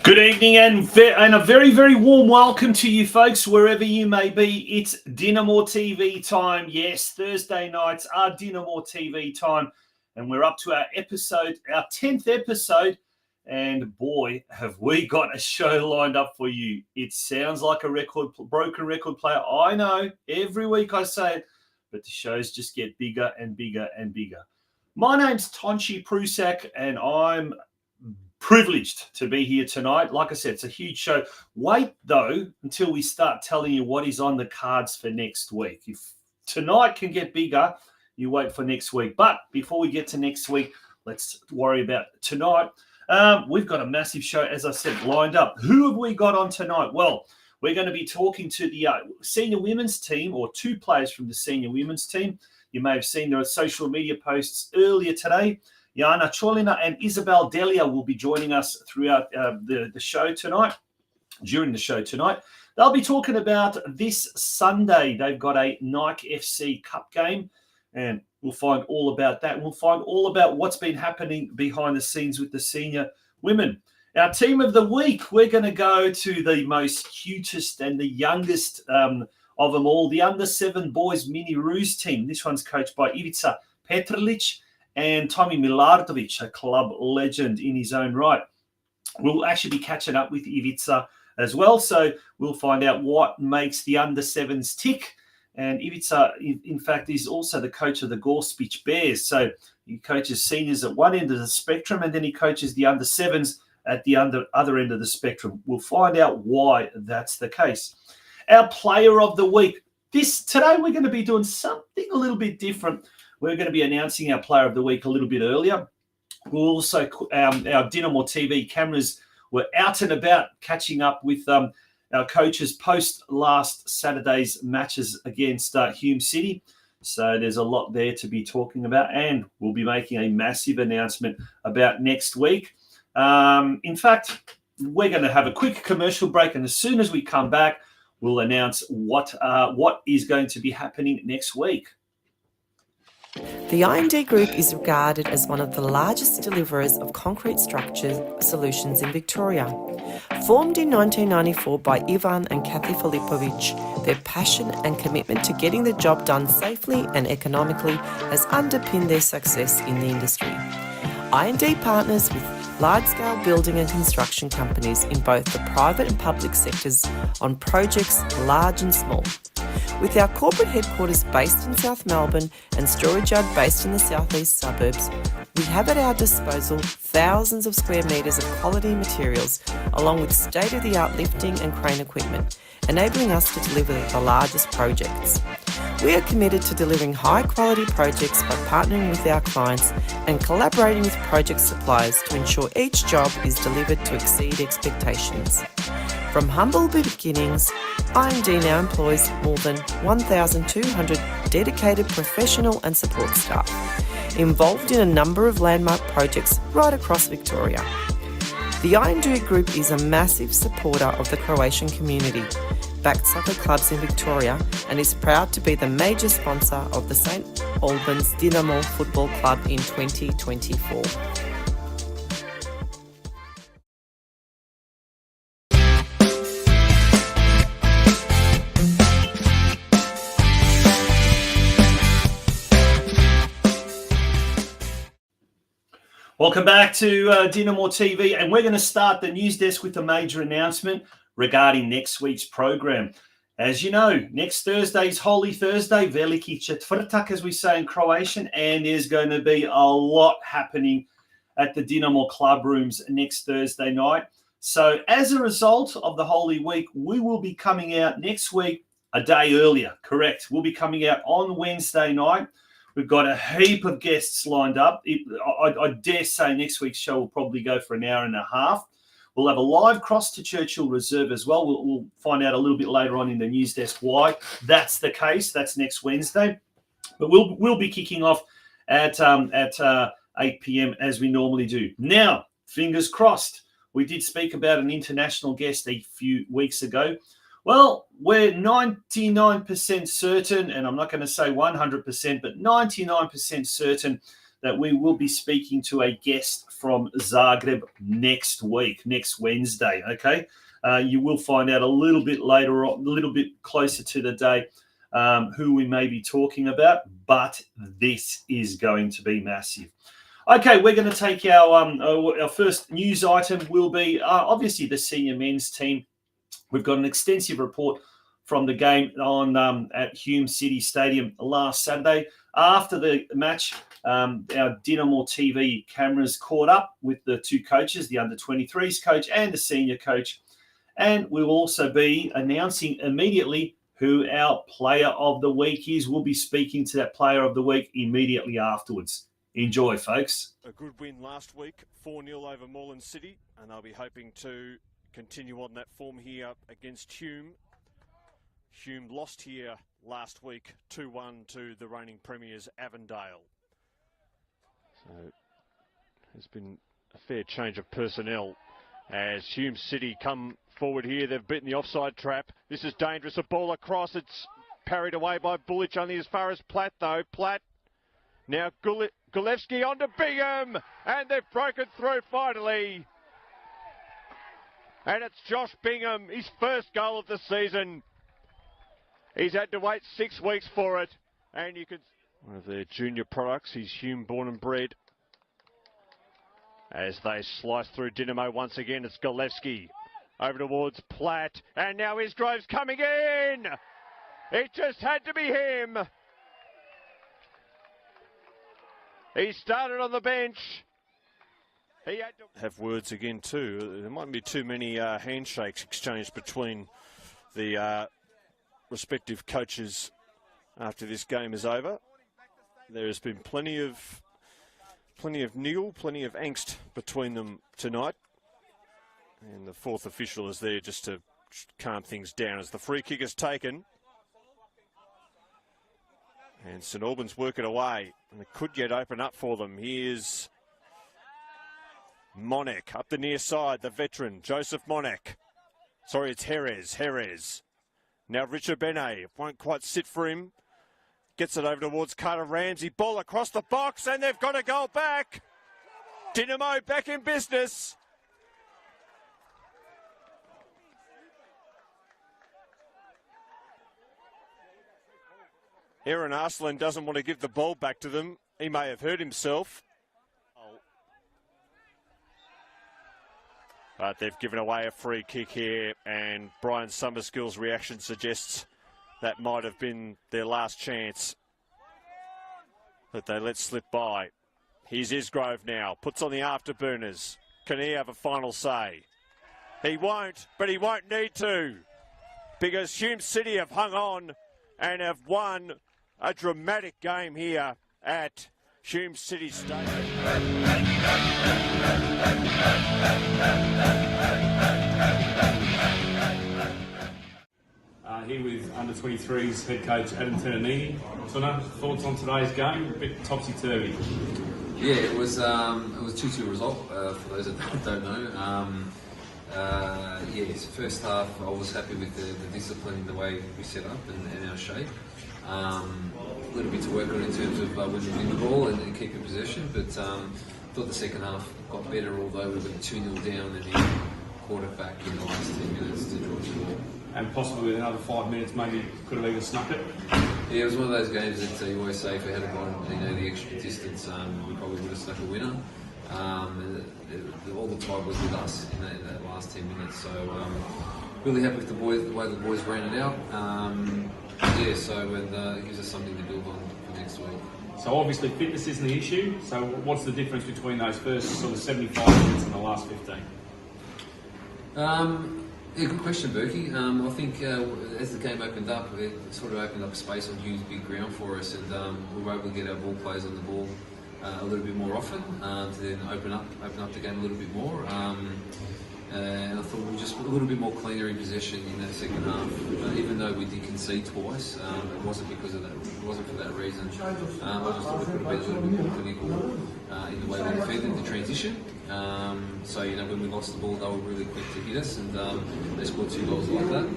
Good evening and a very, very warm welcome to you folks, wherever you may be. It's DinamoTV time. Yes, Thursday nights are DinamoTV time. And we're up to our 10th episode. And boy, have we got a show lined up for you. It sounds like a broken record player. I know, every week I say it, but the shows just get bigger and bigger and bigger. My name's Tonchi Prusak, and I'm privileged to be here tonight. Like I said, it's a huge show. Wait, though, until we start telling you what is on the cards for next week. If tonight can get bigger, you wait for next week. But before we get to next week, let's worry about tonight. We've got a massive show, as I said, lined up. Who have we got on tonight? Well, we're going to be talking to the senior women's team, or two players from the senior women's team. You may have seen their social media posts earlier today. JANA and ISABELLE DELIJA will be joining us throughout the show tonight, during the show tonight. They'll be talking about this Sunday. They've got a Nike FC Cup game, and we'll find all about that. We'll find all about what's been happening behind the scenes with the senior women. Our team of the week, we're going to go to the most cutest and the youngest of them all, the under-7 boys Miniroos team. This one's coached by IVICA PETRLIC and Tommy Milardovic, a club legend in his own right. We'll actually be catching up with Ivica as well, so we'll find out what makes the under-7s tick. And Ivica, in fact, is also the coach of the Gorspic Bears. So he coaches seniors at one end of the spectrum, and then he coaches the under-7s at the other end of the spectrum. We'll find out why that's the case. Our player of the week. Today we're going to be doing something a little bit different. We're going to be announcing our player of the week a little bit earlier. We'll also, our DinamoTV cameras were out and about catching up with our coaches post last Saturday's matches against Hume City. So there's a lot there to be talking about, and we'll be making a massive announcement about next week. In fact, we're going to have a quick commercial break, and as soon as we come back, we'll announce what is going to be happening next week. The I&D Group is regarded as one of the largest deliverers of concrete structure solutions in Victoria. Formed in 1994 by Ivan and Kathy Filipovic, their passion and commitment to getting the job done safely and economically has underpinned their success in the industry. I&D partners with large-scale building and construction companies in both the private and public sectors on projects large and small. With our corporate headquarters based in South Melbourne and storage yard based in the southeast suburbs, we have at our disposal thousands of square metres of quality materials, along with state-of-the-art lifting and crane equipment, enabling us to deliver the largest projects. We are committed to delivering high-quality projects by partnering with our clients and collaborating with project suppliers to ensure each job is delivered to exceed expectations. From humble beginnings, I&D now employs more than 1,200 dedicated professional and support staff, involved in a number of landmark projects right across Victoria. The I&D Group is a massive supporter of the Croatian community, backed soccer clubs in Victoria, and is proud to be the major sponsor of the St. Albans Dinamo Football Club in 2024. Welcome back to DinamoTV, and we're going to start the news desk with a major announcement regarding next week's program. As you know, next Thursday is Holy Thursday, Veliki Četvrtak, as we say in Croatian, and there's going to be a lot happening at the Dinamo club rooms next Thursday night. So as a result of the Holy Week, we will be coming out next week a day earlier. Correct. We'll be coming out on Wednesday night. We've got a heap of guests lined up. I dare say next week's show will probably go for an hour and a half. We'll have a live cross to Churchill Reserve as well. We'll find out a little bit later on in the news desk why that's the case. That's next Wednesday. But we'll be kicking off at 8 p.m. as we normally do. Now, fingers crossed. We did speak about an international guest a few weeks ago. Well, we're 99% certain, and I'm not going to say 100%, but 99% certain that we will be speaking to a guest from Zagreb next week, next Wednesday, okay? You will find out a little bit later on, a little bit closer to the day, who we may be talking about, but this is going to be massive. Okay, we're going to take our first news item will be obviously the senior men's team. We've got an extensive report from the game on at Hume City Stadium last Saturday. After the match, our DinamoTV cameras caught up with the two coaches, the under-23s coach and the senior coach, and we will also be announcing immediately who our player of the week is. We'll be speaking to that player of the week immediately afterwards. Enjoy, folks. A good win last week, 4-0 over Moreland City, and they'll be hoping to continue on that form here against Hume. Hume lost here last week, 2-1 to the reigning premiers, Avondale. So there's been a fair change of personnel as Hume City come forward here. They've beaten the offside trap. This is dangerous. A ball across. It's parried away by Bullich, only as far as Platt, though. Platt. Now Gulevsky onto Bingham, and they've broken through finally. And it's Josh Bingham, his first goal of the season. He's had to wait 6 weeks for it, and you can... One of their junior products, he's Hume born and bred. As they slice through Dinamo once again, it's Gulevsky. Over towards Platt, and now Isgrove's coming in! It just had to be him! He started on the bench. He had to have words again too. There mightn't be too many handshakes exchanged between the respective coaches after this game is over. There has been plenty of niggle, plenty of angst between them tonight. And the fourth official is there just to calm things down as the free kick is taken. And St Albans work it away, and it could yet open up for them. Here's Monek up the near side, the veteran, Joseph Monek. Sorry, it's Jerez. Now Richard Benet, won't quite sit for him. Gets it over towards Carter Ramsey. Ball across the box, and they've got a goal back. Dinamo back in business. Aaron Arslan doesn't want to give the ball back to them. He may have hurt himself. But they've given away a free kick here, and Brian SUMMERSKILL's reaction suggests that might have been their last chance that they let slip by. Here's Isgrove now, puts on the afterburners. Can he have a final say? He won't, but he won't need to, because Hume City have hung on and have won a dramatic game here at Hume City Stadium. Here with under-23s head coach Adam Ternanini. Tuna, thoughts on today's game? A bit topsy-turvy. Yeah, it was 2-2 result for those that don't know. Yes, first half I was happy with the discipline in the way we set up and our shape. A little bit to work on in terms of winning the ball and keeping possession, but thought the second half got better, although we went 2-0 down and then caught it back in the last 10 minutes to draw the score. And possibly with another 5 minutes, maybe could have even snuck it. Yeah, it was one of those games that you always say if we had gone, the extra distance, we probably would have snuck a winner. All the tide was with us in that last 10 minutes, so really happy with the way the boys ran it out. So it gives us something to build on for next week. So obviously fitness isn't the issue, so what's the difference between those first sort of 75 minutes and the last 15? Yeah, good question, Berkey. I think as the game opened up, it sort of opened up space on Hume's big ground for us, and we were able to get our ball players on the ball a little bit more often to then open up the game a little bit more. And I thought we were just a little bit more cleaner in possession in that second half. Even though we did concede twice, it wasn't because of that. It wasn't for that reason. I just thought we could have been a little bit more clinical in the way we defended the transition. So when we lost the ball, they were really quick to hit us, and they scored 2 goals like that.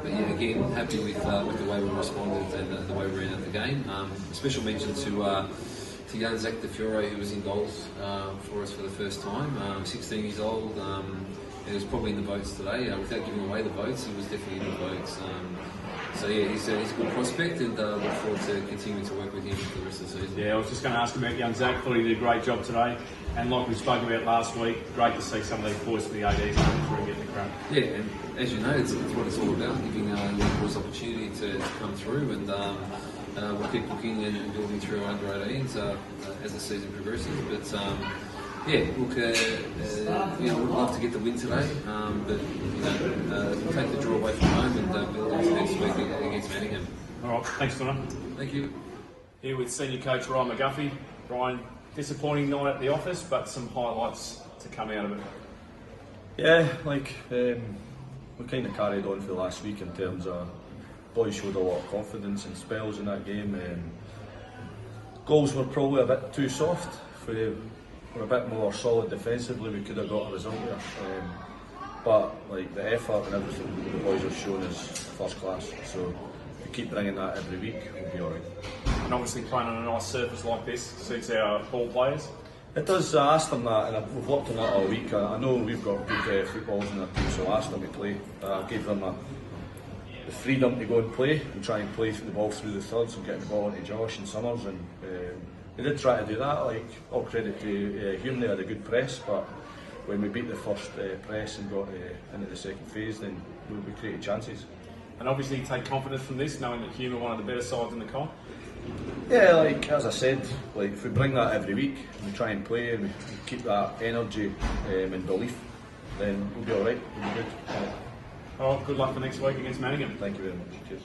But yeah, again, happy with the way we responded and the way we ran out the game. Special mention to to young Zach De Fiore, who was in goals for us for the first time, 16 years old. He was probably in the votes today. Without giving away the votes, he was definitely in the votes. So yeah, he's a good prospect, and look forward to continuing to work with him for the rest of the season. Yeah, I was just going to ask about young Zach. Thought he did a great job today, and like we spoke about last week, great to see some of these boys for the ADs coming through and getting the crack. Yeah, and as you know, it's what it's all about, giving young boys opportunity to come through, and we'll keep looking and building through our under 18s as the season progresses. But yeah, look, we'd love to get the win today, but we'll take the draw away from home and build into next week against Manningham. All right, thanks, Connor. Thank you. Here with senior coach Ryan McGuffey. Ryan, disappointing night at the office, but some highlights to come out of it. Yeah, we kind of carried on for last week in terms of boys showed a lot of confidence and spells in that game. Goals were probably a bit too soft. We're a bit more solid defensively, we could have got a result there. But the effort and everything the boys have shown is first class. So if we keep bringing that every week, we'll be alright. And obviously playing on a nice surface like this suits our ball players. It does. I asked them that, and we've worked on that all week. I know we've got good footballs in our team, so I asked them to play. I gave them the freedom to go and play and try and play the ball through the thirds and get the ball into Josh and Summers, and they did try to do that. All credit to Hume, they had a good press, but when we beat the first press and got into the second phase, then we created chances. And obviously you take confidence from this, knowing that Hume are one of the better sides in the comp. Yeah, as I said, if we bring that every week, we try and play and we keep that energy and belief, then we'll be alright, we'll be good. Oh, good luck for next week against Manningham. Thank you very much. Cheers.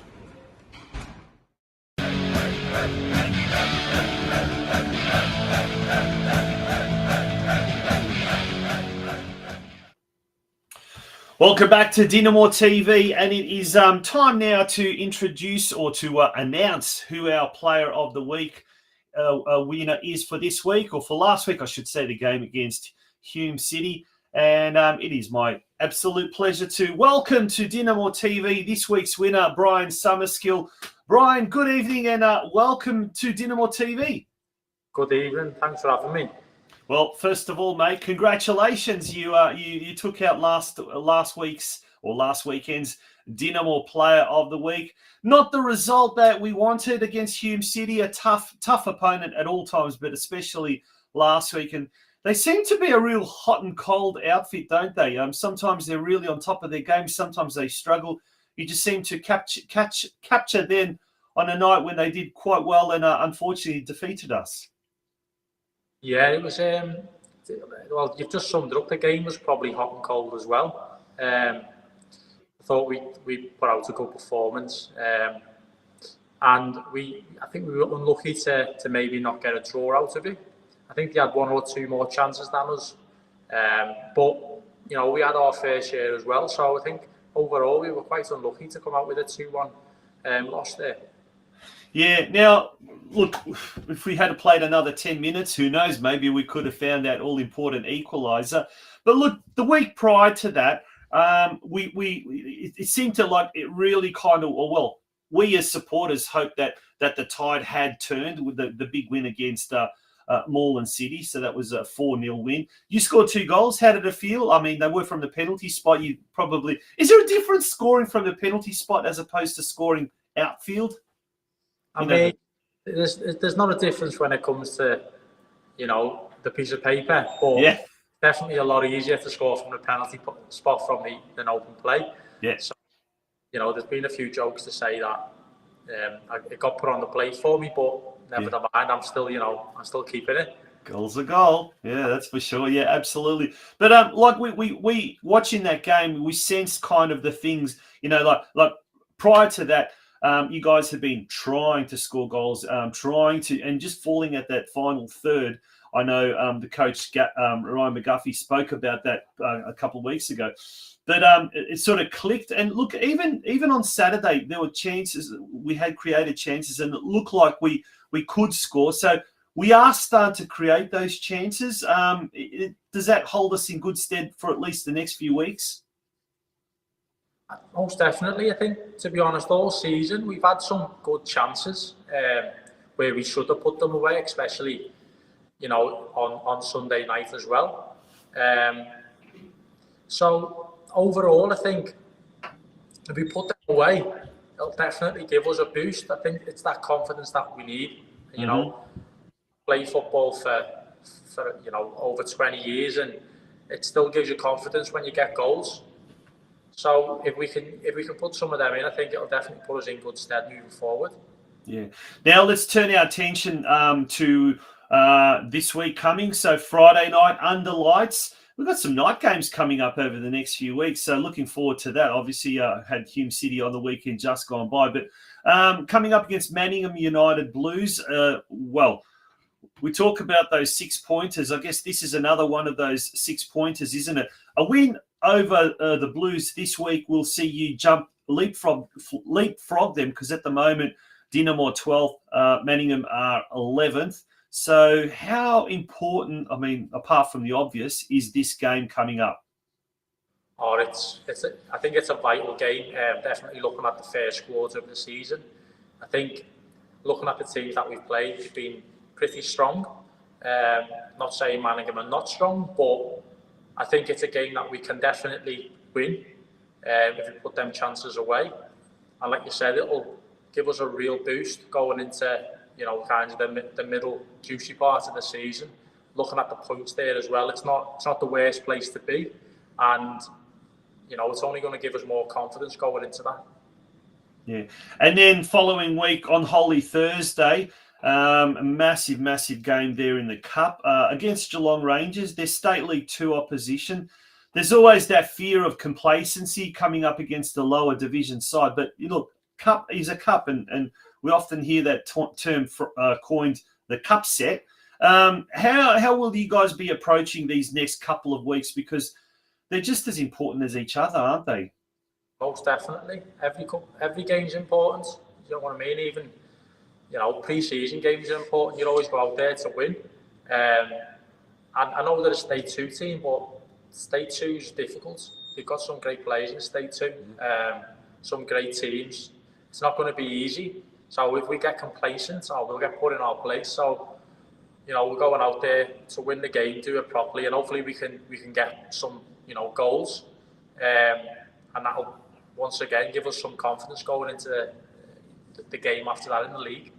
Welcome back to DinamoTV, and it is time now to introduce or to announce who our player of the week winner is for this week, or for last week, I should say, the game against Hume City. And it is my absolute pleasure to welcome to DinamoTV this week's winner, Brian SUMMERSKILL. Brian, good evening and welcome to DinamoTV. Good evening, thanks for having me. Well, first of all, mate, congratulations. You took out last weekend's Dinamo Player of the Week. Not the result that we wanted against Hume City, a tough opponent at all times, but especially last week. And they seem to be a real hot and cold outfit, don't they? Sometimes they're really on top of their game. Sometimes they struggle. You just seem to capture them on a night when they did quite well and unfortunately defeated us. Yeah, it was, well, you've just summed it up. The game was probably hot and cold as well. I thought we put out a good performance. And I think we were unlucky to maybe not get a draw out of it. I think they had one or two more chances than us. But, we had our fair share as well. So I think overall we were quite unlucky to come out with a 2-1 loss there. Yeah, now, look, if we had played another 10 minutes, who knows, maybe we could have found that all-important equaliser. But look, the week prior to that, it seemed to it really kind of, we as supporters hoped that the tide had turned with the big win against Moreland City. So that was a 4-0 win. You scored 2 goals. How did it feel? I mean, they were from the penalty spot. Is there a difference scoring from the penalty spot as opposed to scoring outfield? I mean, there's not a difference when it comes to, the piece of paper, but yeah, definitely a lot easier to score from the penalty spot than open play. Yeah. So, there's been a few jokes to say that it got put on the plate for me, but never mind. I'm still keeping it. Goal's a goal. Yeah, that's for sure. Yeah, absolutely. But we watching that game, we sensed kind of the things, like prior to that. You guys have been trying to score goals, and just falling at that final third. I know the coach, Ryan McGuffey, spoke about that a couple of weeks ago. But it sort of clicked. And look, even on Saturday, there were chances. We had created chances, and it looked like we could score. So we are starting to create those chances. Does that hold us in good stead for at least the next few weeks? Most definitely. I think, to be honest, all season we've had some good chances where we should have put them away, especially on Sunday night as well. So overall, I think if we put them away, it'll definitely give us a boost. I think it's that confidence that we need. Play football for over 20 years, and it still gives you confidence when you get goals. So if we can put some of them in, I think it'll definitely put us in good stead moving forward. Yeah. Now let's turn our attention to this week coming. So Friday night under lights. We've got some night games coming up over the next few weeks. So looking forward to that. Obviously, had Hume City on the weekend just gone by. But coming up against Manningham United Blues, well, we talk about those 6-pointers. I guess this is another one of those 6-pointers, isn't it? A win over the Blues this week will see you leapfrog them, because at the moment, Dinamo 12th, Manningham are 11th. So how important, I mean, apart from the obvious, is this game coming up? Oh, I think it's a vital game. Definitely looking at the first quarter of the season. I think looking at the teams that we've played, we've been pretty strong. Not saying Manningham are not strong, but I think it's a game that we can definitely win if we put them chances away. And like you said, it'll give us a real boost going into kind of the middle juicy part of the season. Looking at the points there as well, it's not the worst place to be, and it's only going to give us more confidence going into that. Yeah, and then following week on Holy Thursday, a massive game there in the Cup against Geelong Rangers. They're State League 2 opposition. There's always that fear of complacency coming up against the lower division side, but look, Cup is a cup, and we often hear that term coined, the cup set. How will you guys be approaching these next couple of weeks? Because they're just as important as each other, aren't they? Most definitely. Every game's important. You know what I mean? Even pre-season games are important. You always go out there to win. And I know they're a State 2 team, but State 2 is difficult. They've got some great players in State 2, some great teams. It's not going to be easy. So if we get complacent, we'll get put in our place. So, we're going out there to win the game, do it properly, and hopefully we can get some, goals. And that'll once again give us some confidence going into the game after that in the league.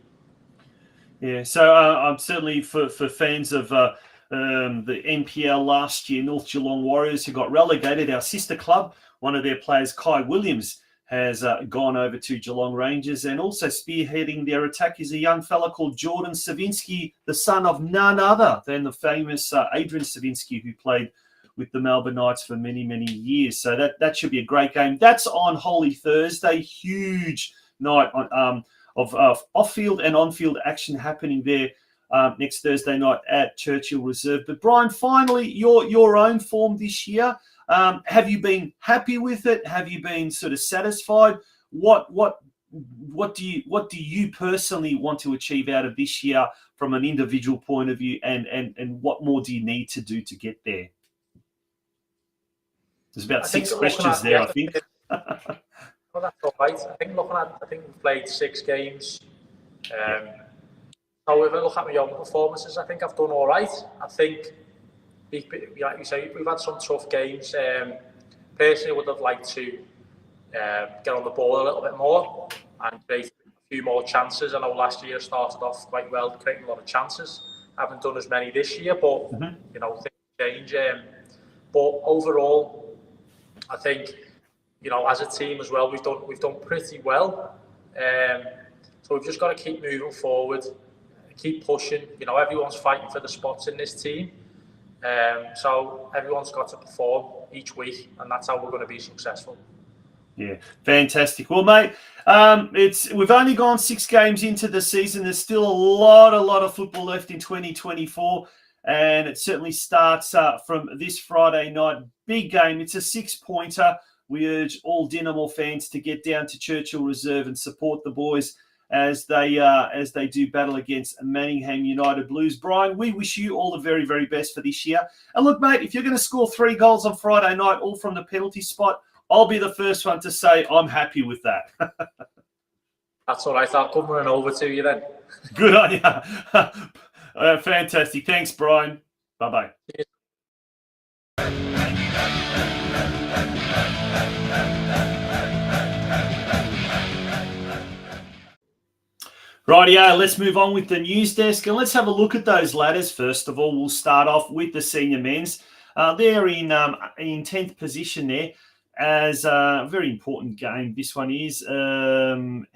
Yeah, so I'm certainly for fans of the NPL last year, North Geelong Warriors, who got relegated, our sister club, one of their players, Kai Williams, has gone over to Geelong Rangers, and also spearheading their attack is a young fella called Jordan Savinsky, the son of none other than the famous Adrian Savinsky, who played with the Melbourne Knights for many years. So that should be a great game. That's on Holy Thursday. Huge night of off-field and on-field action happening there next Thursday night at Churchill Reserve. But Brian, finally, your own form this year. Have you been happy with it? Have you been sort of satisfied? What do you personally want to achieve out of this year from an individual point of view, and what more do you need to do to get there? There's about 6 questions there, I think. Well, that's all right. I think we've played 6 games. So if I look at my own performances, I think I've done all right. I think, like you say, we've had some tough games. Personally, I would have liked to get on the ball a little bit more and create a few more chances. I know last year I started off quite well, creating a lot of chances. I haven't done as many this year, but things change. But overall, I think as a team as well, we've done pretty well. So we've just got to keep moving forward, keep pushing. Everyone's fighting for the spots in this team. So everyone's got to perform each week, and that's how we're going to be successful. Yeah, fantastic. Well, mate, we've only gone 6 games into the season. There's still a lot of football left in 2024, and it certainly starts from this Friday night. Big game. It's a 6-pointer. We urge all Dinamo fans to get down to Churchill Reserve and support the boys as they do battle against Manningham United Blues. Brian, we wish you all the very, very best for this year. And look, mate, if you're going to score 3 goals on Friday night, all from the penalty spot, I'll be the first one to say I'm happy with that. That's all right. I'll come running over to you then. Good on you. Fantastic. Thanks, Brian. Bye-bye. Rightio, let's move on with the news desk and let's have a look at those ladders. First of all, we'll start off with the senior men's. They're in 10th position there as a very important game. This one is, and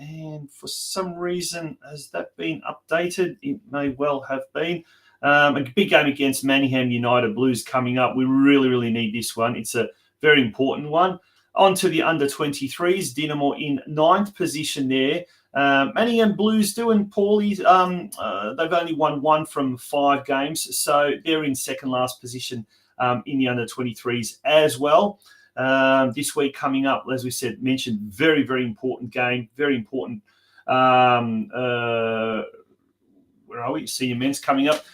for some reason, has that been updated? It may well have been. A big game against Manningham United Blues coming up. We really, really need this one. It's a very important one. On to the under-23s. Dinamo in 9th position there. Manningham Blues doing poorly. They've only won 1 from 5 games, so they're in second last position in the under-23s as well. This week coming up, as we said, mentioned, very, very important game, very important. Where are we? Senior men's coming up.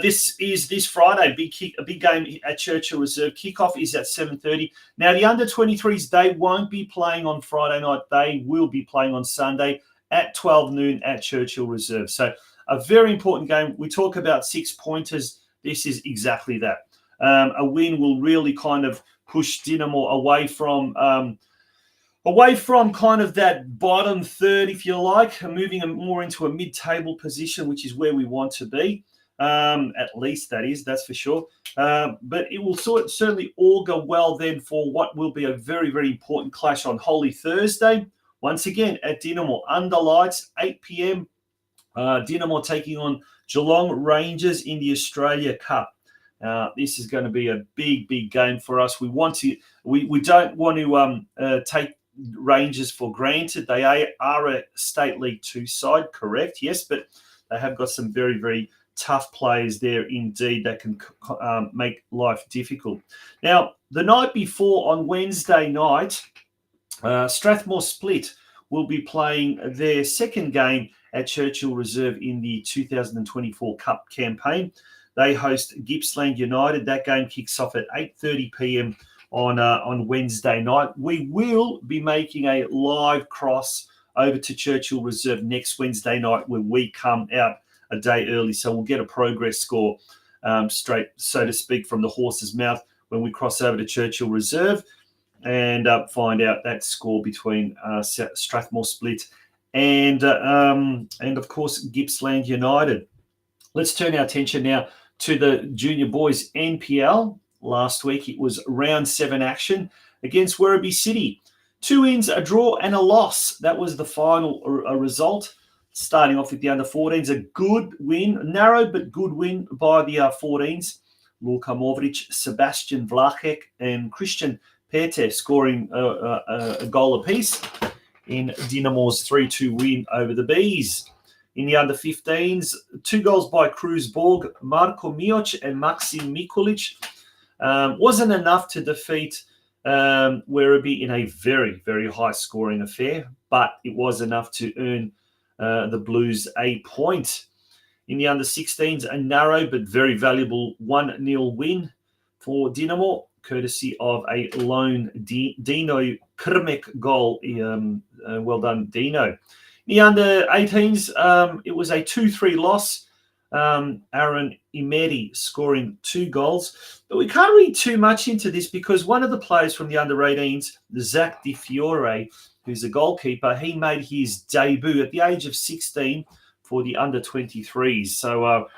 This is this Friday, a big game at Churchill Reserve. Kickoff is at 7:30. Now, the under-23s, they won't be playing on Friday night. They will be playing on Sunday at 12 noon at Churchill Reserve. So a very important game. We talk about 6-pointers. This is exactly that. A win will really kind of push Dinamo away from kind of that bottom third, if you like, moving them more into a mid-table position, which is where we want to be. At least that's for sure. But it will certainly augur well then for what will be a very, very important clash on Holy Thursday. Once again, at Dinamo, under lights, 8 p.m. Dinamo taking on Geelong Rangers in the Australia Cup. This is going to be a big, big game for us. We don't want to take Rangers for granted. They are a State League 2 side, correct? Yes, but they have got some very, very tough players there indeed that can make life difficult. Now, the night before on Wednesday night, Strathmore Split will be playing their second game at Churchill Reserve in the 2024 Cup campaign. They host Gippsland United. That game kicks off at 8:30 p.m. on Wednesday night. We will be making a live cross over to Churchill Reserve next Wednesday night where we come out a day early. So we'll get a progress score straight, so to speak, from the horse's mouth when we cross over to Churchill Reserve and find out that score between Strathmore Split and of course, Gippsland United. Let's turn our attention now to the Junior Boys NPL. Last week, it was round 7 action against Werribee City. 2 wins, a draw, and a loss. That was the final result. Starting off with the under-14s, a good win, narrow but good win by the 14s. Luka Movic, Sebastian Vlachek, and Christian Pete scoring a goal apiece in Dinamo's 3-2 win over the Bees. In the under-15s, 2 goals by Cruz Borg, Marko Mioc and Maxim Mikulic. Wasn't enough to defeat Werribee in a very, very high-scoring affair, but it was enough to earn the Blues a point. In the under-16s, a narrow but very valuable 1-0 win for Dinamo, courtesy of a lone Dino Krmek goal. Well done, Dino. In the under-18s, it was a 2-3 loss. Aaron Imeri scoring 2 goals. But we can't read too much into this because one of the players from the under-18s, Zach Di Fiore, who's a goalkeeper, he made his debut at the age of 16 for the under-23s. So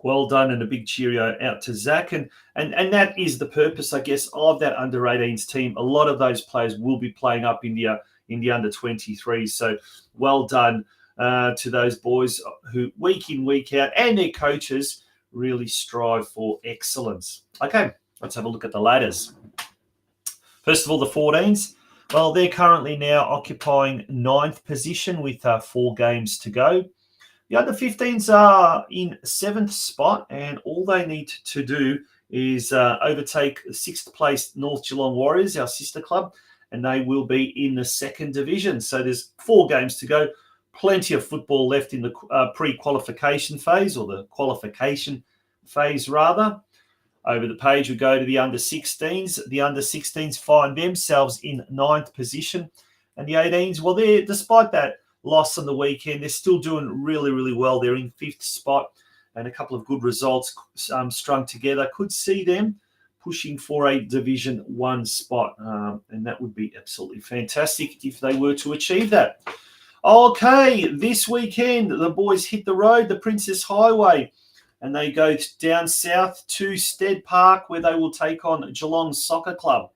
well done and a big cheerio out to Zach. And that is the purpose, I guess, of that under-18s team. A lot of those players will be playing up in the under-23s. So well done to those boys who week in, week out, and their coaches really strive for excellence. Okay, let's have a look at the ladders. First of all, the 14s. Well, they're currently now occupying 9th position with 4 games to go. The under-15s are in 7th spot, and all they need to do is overtake 6th place North Geelong Warriors, our sister club, and they will be in the 2nd division. So there's 4 games to go. Plenty of football left in the pre-qualification phase, or the qualification phase, rather. Over the page, we go to the under-16s. The under-16s find themselves in 9th position. And the 18s, well, despite that loss on the weekend, they're still doing really, really well. They're in 5th spot. and a couple of good results strung together could see them pushing for a Division 1 spot. And that would be absolutely fantastic if they were to achieve that. Okay, this weekend, the boys hit the road, the Princess Highway, and they go down south to Stead Park, where they will take on Geelong Soccer Club.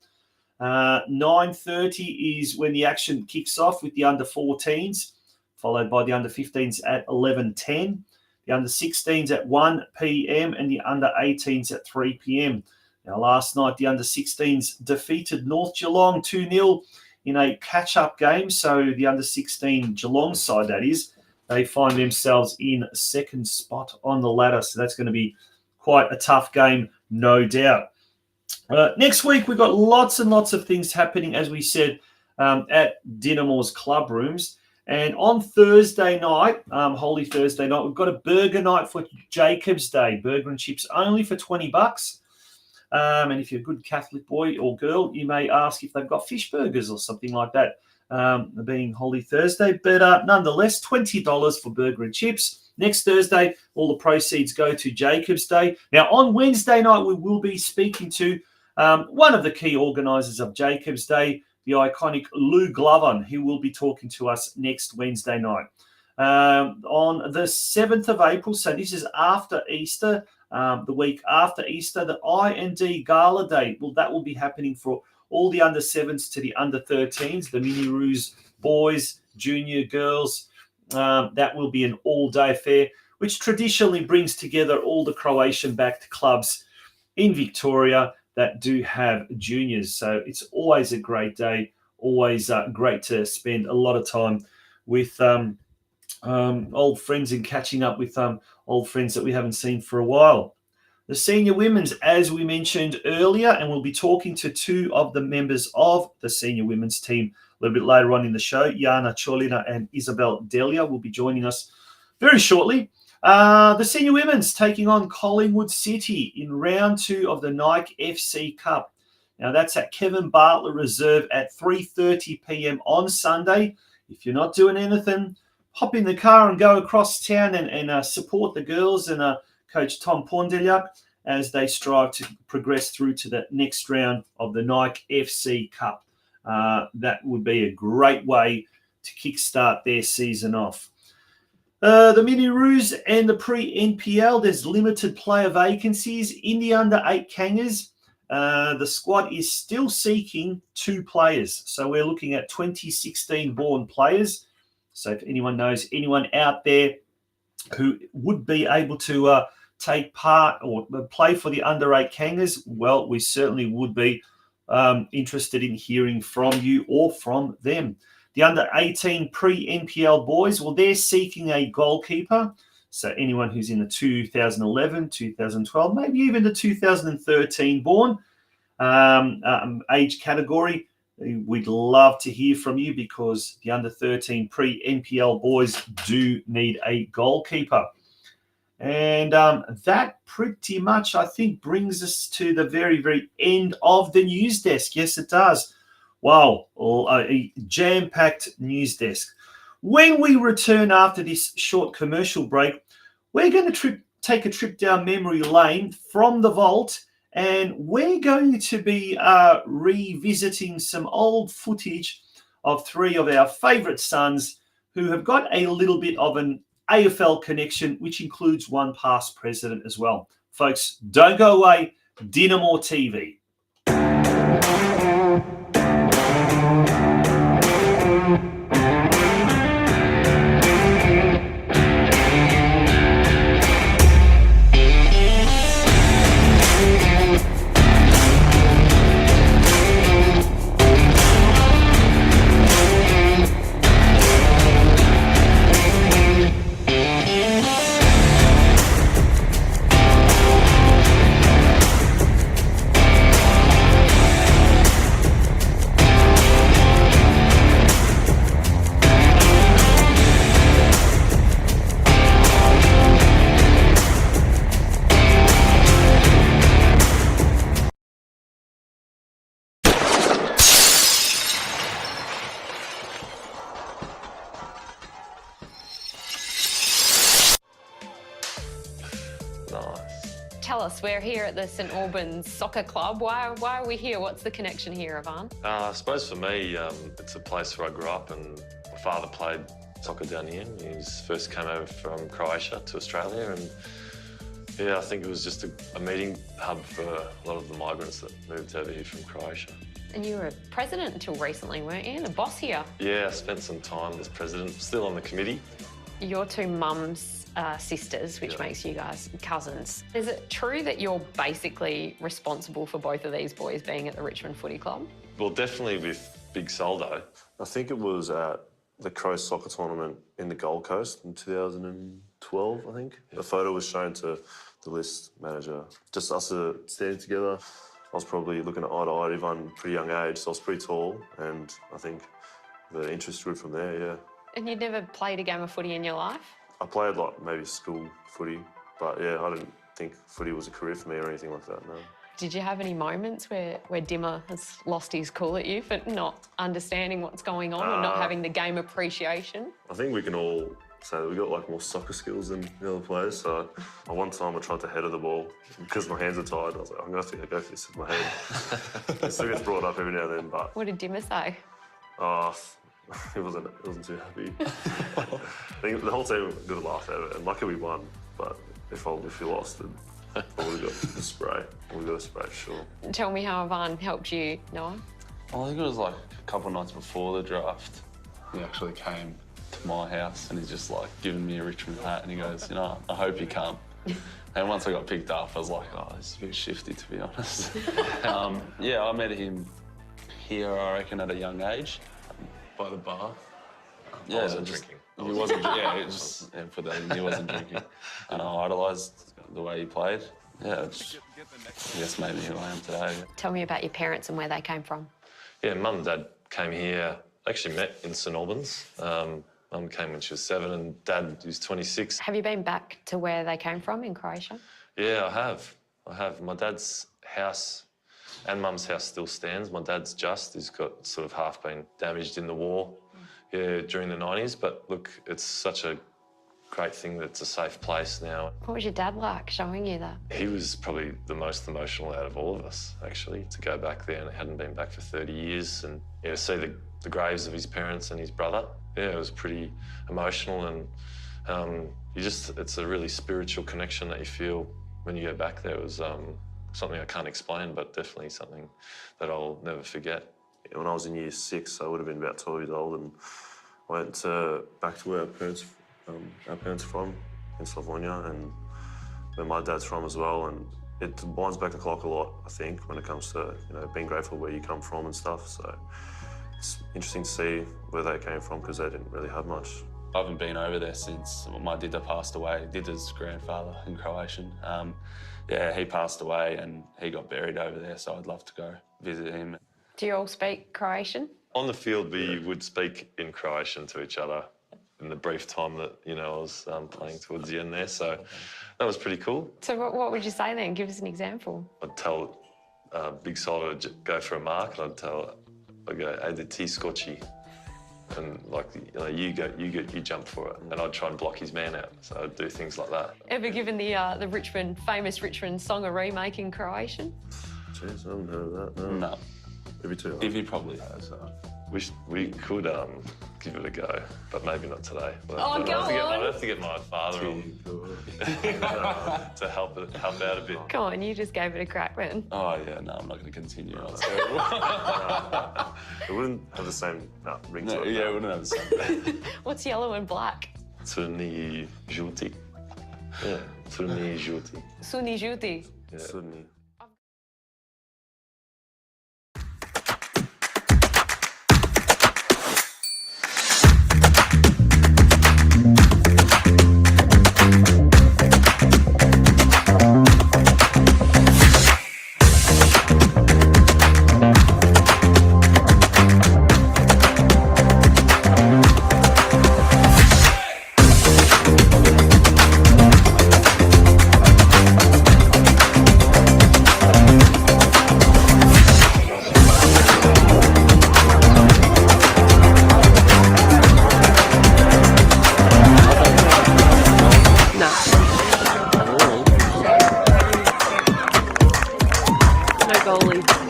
9:30 is when the action kicks off with the under-14s, followed by the under-15s at 11:10, the under-16s at 1 p.m. and the under-18s at 3 p.m. Now, last night, the under-16s defeated North Geelong 2-0 in a catch-up game. So the under-16 Geelong side, that is, they find themselves in second spot on the ladder. So that's going to be quite a tough game, no doubt. Next week, we've got lots and lots of things happening, as we said, at Dinamo's club rooms. And on Thursday night, Holy Thursday night, we've got a burger night for Jacob's Day. Burger and chips only for $20. And if you're a good Catholic boy or girl, you may ask if they've got fish burgers or something like that, being Holy Thursday. But nonetheless, $20 for burger and chips. Next Thursday, all the proceeds go to Jacob's Day. Now, on Wednesday night, we will be speaking to one of the key organisers of Jacob's Day, the iconic Lou Glover, who will be talking to us next Wednesday night. On the 7th of April, so this is after Easter, the week after Easter, the I&D Gala Day, well, that will be happening for all the under-7s to the under-13s, the Miniroos boys, junior girls. That will be an all-day affair, which traditionally brings together all the Croatian-backed clubs in Victoria that do have juniors. So it's always a great day, always great to spend a lot of time with old friends and catching up with old friends that we haven't seen for a while. The senior women's, as we mentioned earlier, and we'll be talking to two of the members of the senior women's team a little bit later on in the show. JANA, COLINA and ISABELLE DELIJA will be joining us very shortly. The senior women's taking on Collingwood City in round 2 of the Nike FC Cup. Now, that's at Kevin Bartlett Reserve at 3:30 p.m. on Sunday. If you're not doing anything, hop in the car and go across town and support the girls and Coach Tom Pondeljak as they strive to progress through to the next round of the Nike FC Cup. That would be a great way to kickstart their season off. The Miniroos and the pre-NPL, there's limited player vacancies in the under-8 Kangas. The squad is still seeking 2 players. So we're looking at 2016 born players. So if anyone knows anyone out there who would be able to take part or play for the under-8 Kangas, well, we certainly would be interested in hearing from you or from them. The under-18 pre-NPL boys, well, they're seeking a goalkeeper. So anyone who's in the 2011, 2012, maybe even the 2013 born age category, we'd love to hear from you because the under-13 pre-NPL boys do need a goalkeeper. And that pretty much, I think, brings us to the very, very end of the news desk. Yes, it does. Wow, a jam-packed news desk. When we return after this short commercial break, we're going to take a trip down memory lane from the vault, and we're going to be revisiting some old footage of 3 of our favourite sons who have got a little bit of an AFL connection, which includes one past president as well. Folks, don't go away. DinamoTV. tell us, we're here at the St Albans Soccer Club. Why are we here? What's the connection here, Ivan? I suppose for me, it's a place where I grew up, and my father played soccer down here. He first came over from Croatia to Australia, and yeah, I think it was just a meeting hub for a lot of the migrants that moved over here from Croatia. And you were a president until recently, weren't you? The boss here. Yeah, I spent some time as president, still on the committee. Your two mums are sisters, which makes you guys cousins. Is it true that you're basically responsible for both of these boys being at the Richmond Footy Club? Well, definitely with Big Soldo. I think it was at the Crows soccer tournament in the Gold Coast in 2012, I think. The photo was shown to the list manager. Just us standing together. I was probably looking at eye to eye, even pretty young age, so I was pretty tall, and I think the interest grew from there, yeah. And you'd never played a game of footy in your life? I played like maybe school footy, but yeah, I didn't think footy was a career for me or anything like that, no. Did you have any moments where Dimmer has lost his cool at you for not understanding what's going on or not having the game appreciation? I think we can all say that we got like more soccer skills than the other players. So one time I tried to header the ball because my hands are tired. I was like, I'm gonna have to go for this with my head. It still gets brought up every now and then, but. What did Dimmer say? He wasn't too happy. I think the whole team did laugh at it, and luckily we won. But if we lost, then I would have got the spray. We got a spray, sure. Tell me how Ivan helped you, Noah. I think it was like a couple of nights before the draft. He actually came to my house and he's just like giving me a Richmond hat and he goes, you know, I hope you come. And once I got picked up, I was like, oh, this is a bit shifty, to be honest. Yeah, I met him here, I reckon, at a young age. By the bar. Yeah, wasn't drinking. He wasn't. Yeah, for that, he wasn't drinking. And I idolised the way he played. Yeah, I guess maybe who I am today. Tell me about your parents and where they came from. Yeah, Mum and Dad came here. Actually met in St Albans. Mum came when she was 7, and Dad was 26. Have you been back to where they came from in Croatia? Yeah, I have. My dad's house and Mum's house still stands. My dad's he's got sort of half been damaged in the war, yeah, during the 90s. But look, it's such a great thing that it's a safe place now. What was your dad like showing you that? He was probably the most emotional out of all of us, actually, to go back there, and hadn't been back for 30 years, and yeah, to see the graves of his parents and his brother. Yeah, it was pretty emotional, and it's a really spiritual connection that you feel when you go back there. It was something I can't explain, but definitely something that I'll never forget. When I was in year 6, I would have been about 12 years old, and went back to where our parents are from, in Slavonia, and where my dad's from as well. And it winds back the clock a lot, I think, when it comes to being grateful where you come from and stuff. So it's interesting to see where they came from, because they didn't really have much. I haven't been over there since my Dida passed away. Dida's grandfather in Croatian. Yeah, he passed away and he got buried over there, so I'd love to go visit him. Do you all speak Croatian? On the field, we would speak in Croatian to each other in the brief time that I was playing towards the end there, so that was pretty cool. So what would you say then? Give us an example. I'd tell Big Soldo to go for a mark, and I'd go, "Ajde ti skoči," and like, you jump for it, and I'd try and block his man out. So I'd do things like that. Ever given the famous Richmond song a remake in Croatian? Jeez, I haven't heard of that. No. It'd be too hard. He probably has. We could give it a go, but maybe not today. I'd have to get my father on to help out a bit. Come on, you just gave it a crack then. Oh yeah, no, I'm not going to continue. It wouldn't have the same ring to it. Yeah, it wouldn't have the same. What's yellow and black? Crni žuti. Yeah, crni žuti. Suni žuti. Yeah. Crni.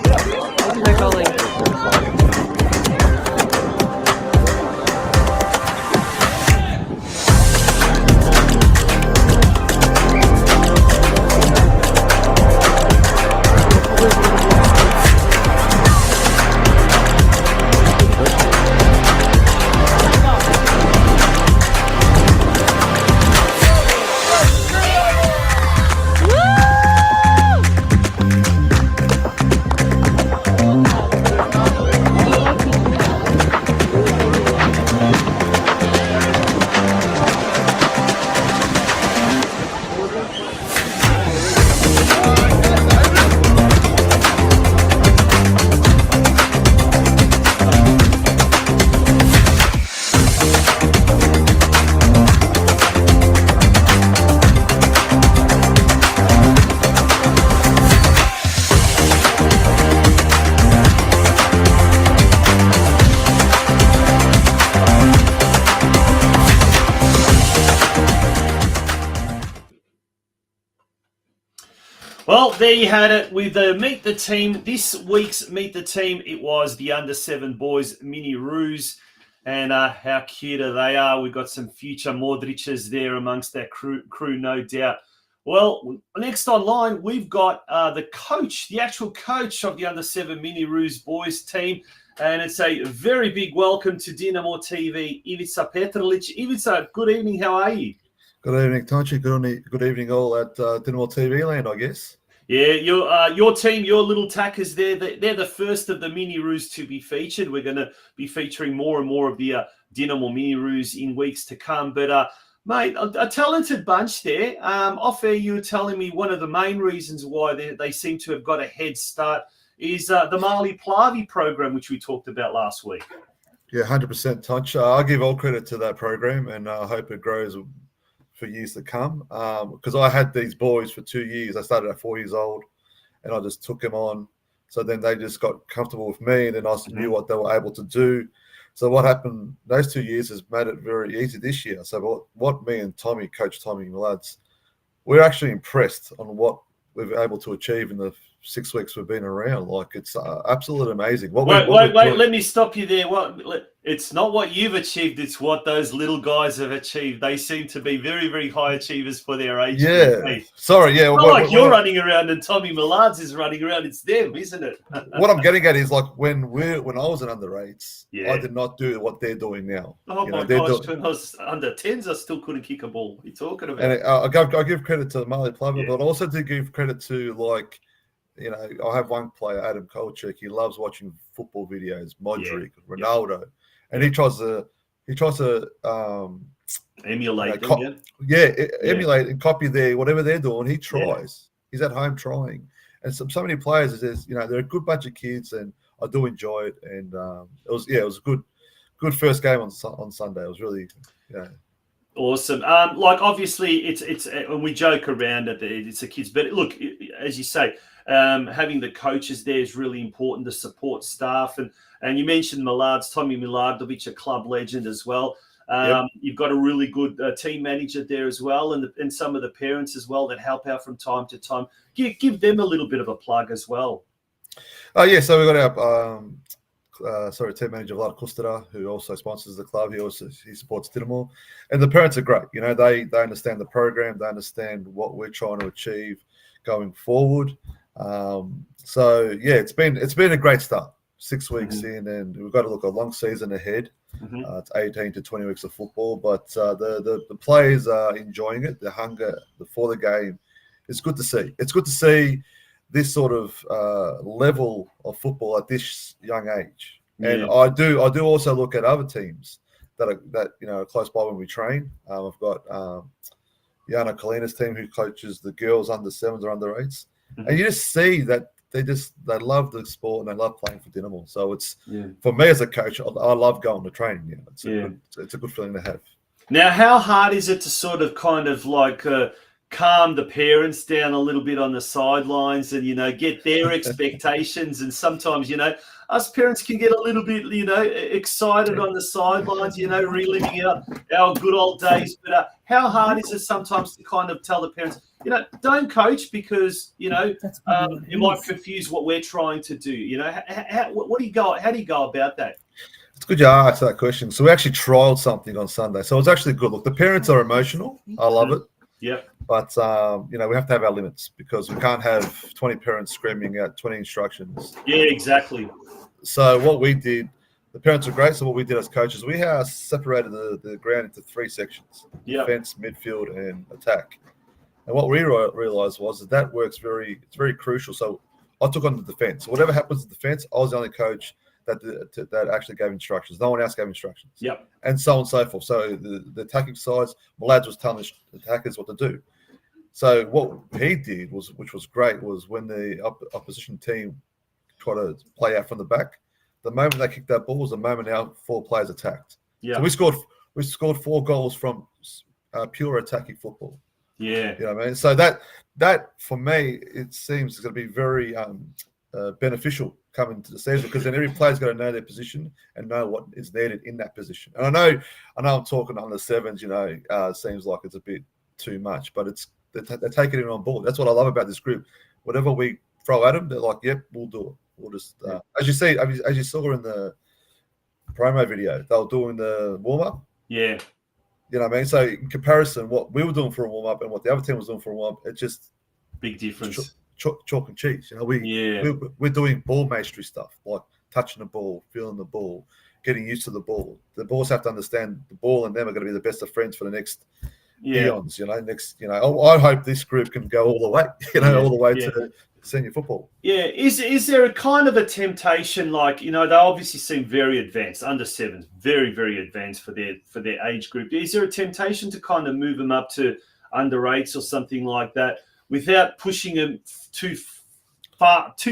Hi, Colin. Well, there you had it with the Meet the Team. This week's Meet the Team, it was the under-7 boys Miniroos. And how cute they are. We've got some future Modric's there amongst that crew, no doubt. Well, next online, we've got the coach, the actual coach of the under-7 Miniroos boys team. And it's a very big welcome to DinamoTV, IVICA PETRLIC. IVICA, good evening. How are you? Good evening, Tonchi. Good evening all at DinamoTV land, I guess. Yeah, your team, your little tackers there, they're the first of the Miniroos to be featured. We're going to be featuring more and more of the Dinamo Miniroos in weeks to come. But, mate, a talented bunch there. Off air, you were telling me one of the main reasons why they seem to have got a head start is the Mali Plavi program, which we talked about last week. Yeah, 100% Tonch. I give all credit to that program, and I hope it grows for years to come, because I had these boys for 2 years. I started at 4 years old, and I just took them on. So then they just got comfortable with me, and then I knew what they were able to do. So what happened those 2 years has made it very easy this year. So what me and Coach Tommy and the lads, we're actually impressed on what we've been able to achieve in the 6 weeks we've been around. Like, it's absolutely amazing. Wait, let me stop you there. It's not what you've achieved, it's what those little guys have achieved. They seem to be very, very high achievers for their age. Yeah. Sorry, yeah. It's not like you're running around and Tommy Millards is running around. It's them, isn't it? What I'm getting at is, like, when I was an under-8s, I did not do what they're doing now. Oh, my gosh, when I was under-10s, I still couldn't kick a ball. What are you talking about? And I give credit to Mali Plavi, but also to give credit to, like, you know, I have one player, Adam Kolchak. He loves watching football videos, Modric, Ronaldo, and he tries to emulate them. Emulate and copy whatever they're doing. He tries. He's at home trying, and so many players. They're a good bunch of kids, and I do enjoy it. And it was a good first game on Sunday. It was really awesome. Like, obviously, it's and we joke around that it's the kids, but look, as you say. Having the coaches there is really important, the support staff. And you mentioned Millards, Tommy Milardovic, a club legend as well. You've got a really good team manager there as well, and some of the parents as well that help out from time to time. Give them a little bit of a plug as well. So we've got our team manager Vlad Kustera, who also sponsors the club. He supports Dinamo, and the parents are great. You know, they understand the program, they understand what we're trying to achieve going forward. It's been a great start. 6 weeks in, and we've got to look a long season ahead. It's 18 to 20 weeks of football, but the players are enjoying it. The hunger for the game is good to see. It's good to see this sort of level of football at this young age. And I do also look at other teams that are close by when we train. I've got JANA COLINA's team who coaches the girls under 7s or under 8s. And you just see that they love the sport and they love playing for Dinamo. So it's for me as a coach, I love going to training. It's a good feeling to have. Now, how hard is it to sort of kind of like calm the parents down a little bit on the sidelines and get their expectations? And sometimes us parents can get a little bit excited on the sidelines, reliving our good old days. But how hard is it sometimes to kind of tell the parents, don't coach because, it might confuse what we're trying to do. How do you go about that? It's good you asked that question. So we actually trialed something on Sunday. So it's actually good. Look, the parents are emotional. I love it. Yeah. But, we have to have our limits because we can't have 20 parents screaming out 20 instructions. Yeah, exactly. So what we did, the parents are great. So what we did as coaches, we separated the ground into 3 sections: defense, midfield, and attack. And what we realized was that works it's very crucial. So I took on the defense. So whatever happens in defense, I was the only coach that actually gave instructions. No one else gave instructions. Yep. And so on and so forth. So the attacking sides, my lads was telling the attackers what to do. So what he did which was great, was when the opposition team tried to play out from the back, the moment they kicked that ball was the moment our 4 players attacked. Yeah. So we scored 4 goals from pure attacking football. Yeah. You know what I mean? So that for me, it seems it's going to be very beneficial coming to the season, because then every player's got to know their position and know what is needed in that position. And I know I'm talking on the 7s, seems like it's a bit too much, but they're taking it on board. That's what I love about this group. Whatever we throw at them, they're like, yep, we'll do it. We'll just, as you saw in the promo video, they were doing the warm-up. Yeah. You know what I mean? So in comparison, what we were doing for a warm-up and what the other team was doing for a warm-up, it's just big difference. Chalk and cheese. We're doing ball mastery stuff, like touching the ball, feeling the ball, getting used to the ball. The boys have to understand the ball and them are going to be the best of friends for the next eons. I hope this group can go all the way, all the way to senior football. Yeah. Is there a kind of a temptation, like, they obviously seem very advanced, under 7s, very, very advanced for their age group. Is there a temptation to kind of move them up to under 8s or something like that without pushing them too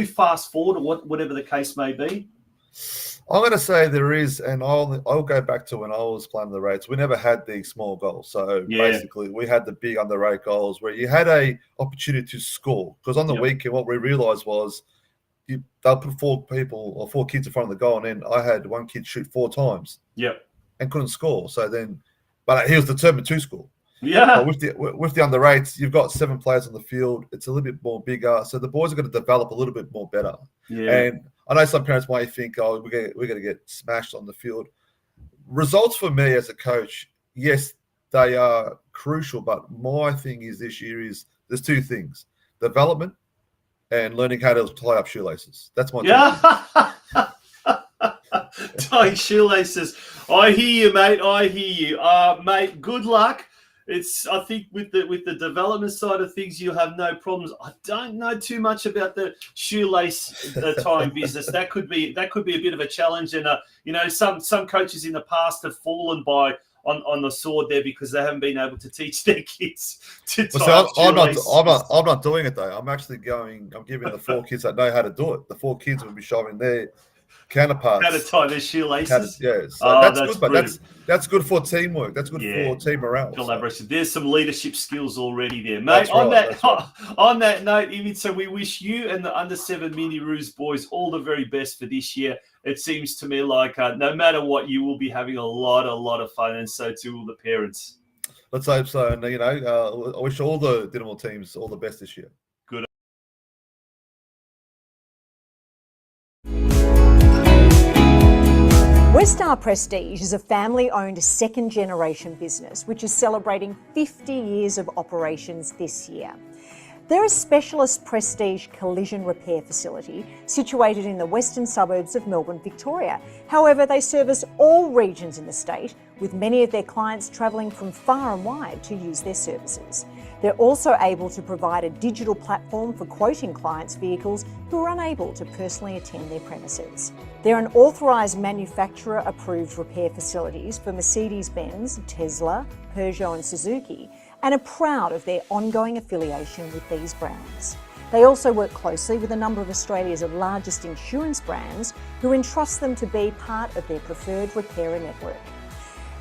fast forward, or whatever the case may be? I'm going to say there is, and I'll go back to when I was playing the rates. We never had the small goals. So basically, we had the big under 8 goals where you had a opportunity to score. Because on the weekend, what we realised was they'll put 4 kids in front of the goal, and then I had one kid shoot 4 times. Yep. And couldn't score. So then, but he was determined to score. Yeah. But with the under 8s, you've got 7 players on the field. It's a little bit more bigger, so the boys are going to develop a little bit more better. Yeah. And I know some parents might think, we're going to get smashed on the field. Results for me as a coach, yes, they are crucial. But my thing is this year is there's 2 things: development and learning how to tie up shoelaces. That's my tying shoelaces. I hear you, mate. I hear you, mate. Good luck. I think with the development side of things, you'll have no problems. I don't know too much about the shoelace tying business. That could be a bit of a challenge. And some coaches in the past have fallen on the sword there because they haven't been able to teach their kids to tie up shoelaces. I'm not doing it though. I'm giving the 4 kids that know how to do it. The 4 kids will be showing their counterparts how to tie their shoelaces. That's good, but that's good for teamwork. That's good for team morale. Collaboration. There's some leadership skills already there, mate. On that note, Ivan, so we wish you and the under 7 Miniroos boys all the very best for this year. It seems to me like no matter what, you will be having a lot of fun, and so too will the parents. Let's hope so. And I wish all the Dinamo teams all the best this year. Good. Westar Prestige is a family-owned second-generation business which is celebrating 50 years of operations this year. They're a specialist prestige collision repair facility situated in the western suburbs of Melbourne, Victoria. However, they service all regions in the state, with many of their clients travelling from far and wide to use their services. They're also able to provide a digital platform for quoting clients' vehicles who are unable to personally attend their premises. They're an authorised manufacturer-approved repair facilities for Mercedes-Benz, Tesla, Peugeot and Suzuki, and are proud of their ongoing affiliation with these brands. They also work closely with a number of Australia's largest insurance brands who entrust them to be part of their preferred repairer network.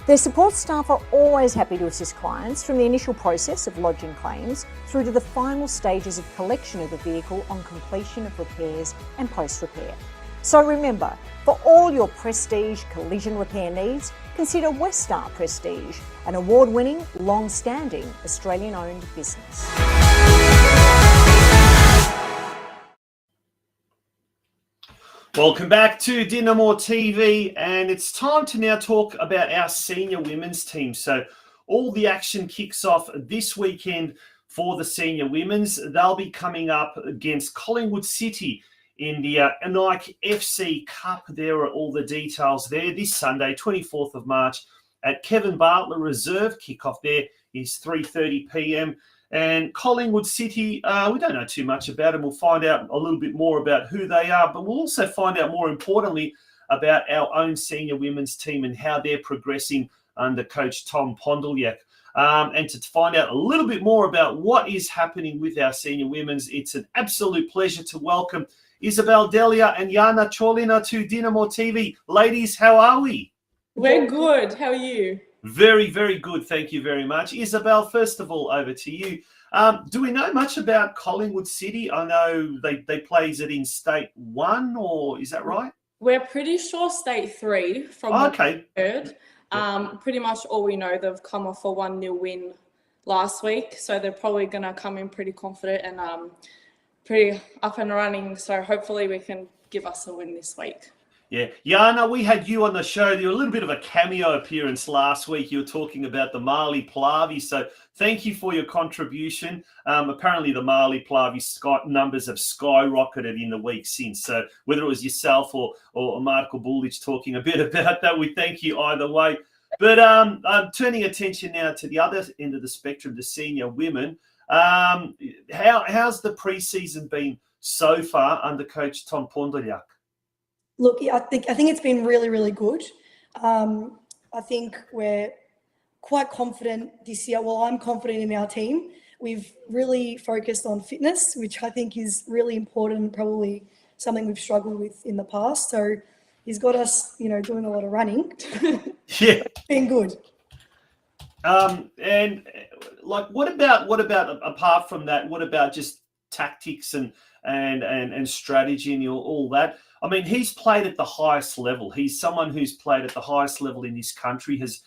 Their support staff are always happy to assist clients from the initial process of lodging claims through to the final stages of collection of the vehicle on completion of repairs and post-repair. So remember, for all your prestige collision repair needs, consider Westar Prestige, an award-winning, long-standing Australian-owned business. Welcome back to DinamoTV, and it's time to now talk about our senior women's team. So all the action kicks off this weekend for the senior women's. They'll be coming up against Collingwood City in the Nike FC Cup. There are all the details there. This Sunday, 24th of March, at Kevin Bartlett Reserve. Kickoff there is 3:30 p.m. And Collingwood City, we don't know too much about them. We'll find out a little bit more about who they are, but we'll also find out more importantly about our own senior women's team and how they're progressing under Coach Tom Pondeljak. And to find out a little bit more about what is happening with our senior women's, it's an absolute pleasure to welcome ISABELLE, DELIJA and JANA to DinamoTV. Ladies, how are we? We're good. How are you? Very, very good. Thank you very much. ISABELLE, first of all, over to you. Do we know much about Collingwood City? I know they play, is it in State 1 or is that right? We're pretty sure State 3 from what I heard. Pretty much all we know, they've come off a 1-0 win last week. So they're probably going to come in pretty confident and pretty up and running. So hopefully we can give us a win this week. Yeah. Jana, we had you on the show. You were a little bit of a cameo appearance last week. You were talking about the Marley Plavi. So thank you for your contribution. Apparently the Marley Plavi numbers have skyrocketed in the week since. So whether it was yourself or Marko Bulic talking a bit about that, we thank you either way. But turning attention now to the other end of the spectrum, the senior women. How's the preseason been so far under Coach Tom Pondeljak? Look, I think it's been really, really good. I think we're quite confident this year. Well, I'm confident in our team. We've really focused on fitness, which I think is really important and probably something we've struggled with in the past. So he's got us, doing a lot of running. Yeah. It's been good. And like, what about apart from that? What about just tactics and strategy and all that? I mean, he's played at the highest level. He's someone who's played at the highest level in this country, has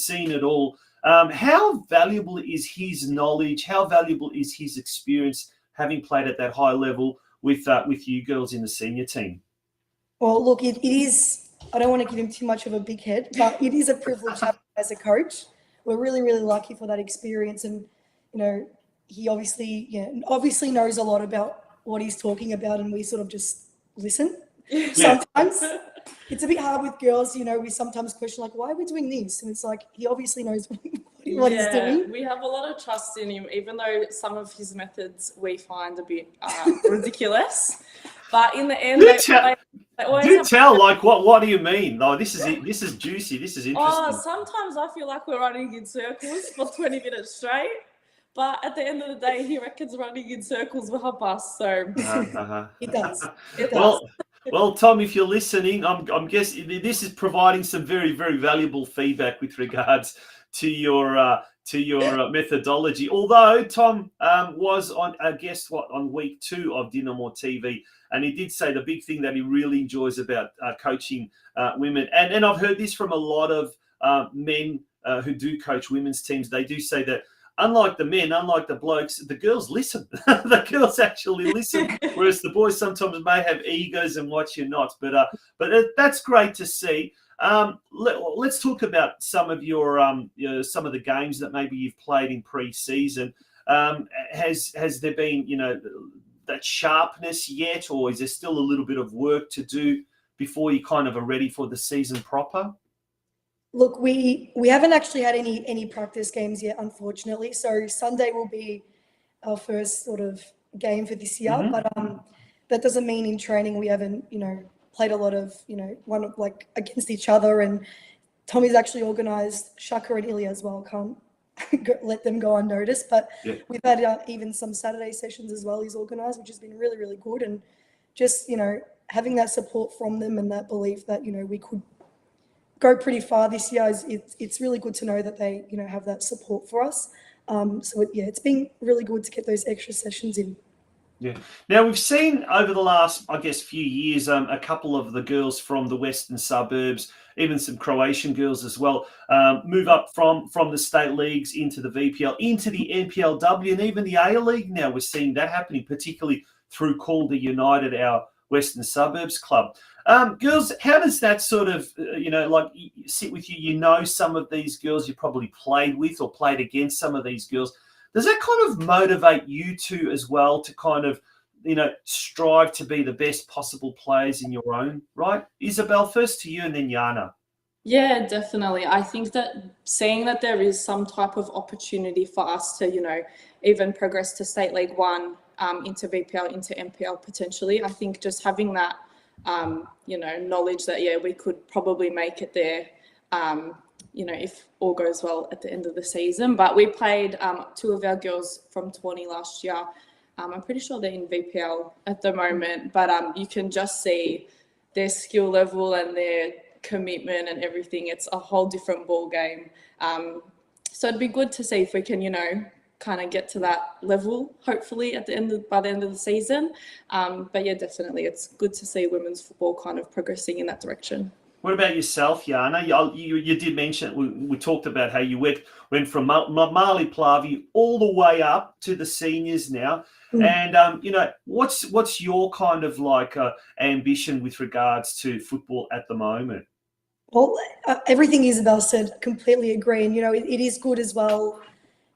seen it all. How valuable is his knowledge? How valuable is his experience having played at that high level with you girls in the senior team? Well, look, it is. I don't want to give him too much of a big head, but it is a privilege as a coach. We're really, really lucky for that experience, and he obviously knows a lot about what he's talking about, and we sort of just listen. Sometimes it's a bit hard with girls, we sometimes question like, why are we doing this? And it's like, he obviously knows what he's doing. We have a lot of trust in him, even though some of his methods we find a bit ridiculous. But in the end, what do you mean? No, this is juicy. This is interesting. Sometimes I feel like we're running in circles for 20 minutes straight. But at the end of the day, he reckons running in circles will help us. So it does. It does. Well, Tom, if you're listening, I'm guessing this is providing some very, very valuable feedback with regards to your methodology. Although Tom was on a guest on week 2 of DinamoTV, and he did say the big thing that he really enjoys about coaching women, and I've heard this from a lot of men who do coach women's teams. They do say that, unlike the men, unlike the blokes, the girls listen. The girls actually listen, whereas the boys sometimes may have egos and what you're not. But that's great to see. Let's talk about some of your some of the games that maybe you've played in pre-season. Has there been that sharpness yet, or is there still a little bit of work to do before you kind of are ready for the season proper? Look, we haven't actually had any practice games yet, unfortunately. So Sunday will be our first sort of game for this year. But that doesn't mean in training we haven't, played a lot of, against each other. And Tommy's actually organised Shaka and Ilya as well. Can't let them go unnoticed. But we've had even some Saturday sessions as well he's organised, which has been really, really good. And just, having that support from them and that belief that, we could go pretty far this year, it's really good to know that they have that support for us. It's been really good to get those extra sessions in. Yeah. Now we've seen over the last, I guess, few years, a couple of the girls from the western suburbs, even some Croatian girls as well, move up from the state leagues into the VPL, into the NPLW, and even the A League. Now we're seeing that happening, particularly through Calder United, our Western Suburbs Club. Girls, how does that sort of, sit with you? You know some of these girls you probably played with or played against some of these girls. Does that kind of motivate you two as well to kind of, strive to be the best possible players in your own right? Isabelle, first to you and then Jana. Yeah, definitely. I think that seeing that there is some type of opportunity for us to, even progress to State League 1, into VPL, into MPL potentially, I think just having that, knowledge that, yeah, we could probably make it there, if all goes well at the end of the season. But we played 2 of our girls from 20 last year. I'm pretty sure they're in VPL at the moment, but you can just see their skill level and their commitment and everything. It's a whole different ball game. So it'd be good to see if we can, kind of get to that level, hopefully by the end of the season. But yeah, definitely, it's good to see women's football kind of progressing in that direction. What about yourself, Jana? You did mention, we talked about how you went from Marley Plavi all the way up to the seniors now. And, what's your kind of ambition with regards to football at the moment? Well, everything Isabelle said, completely agree. And, it is good as well,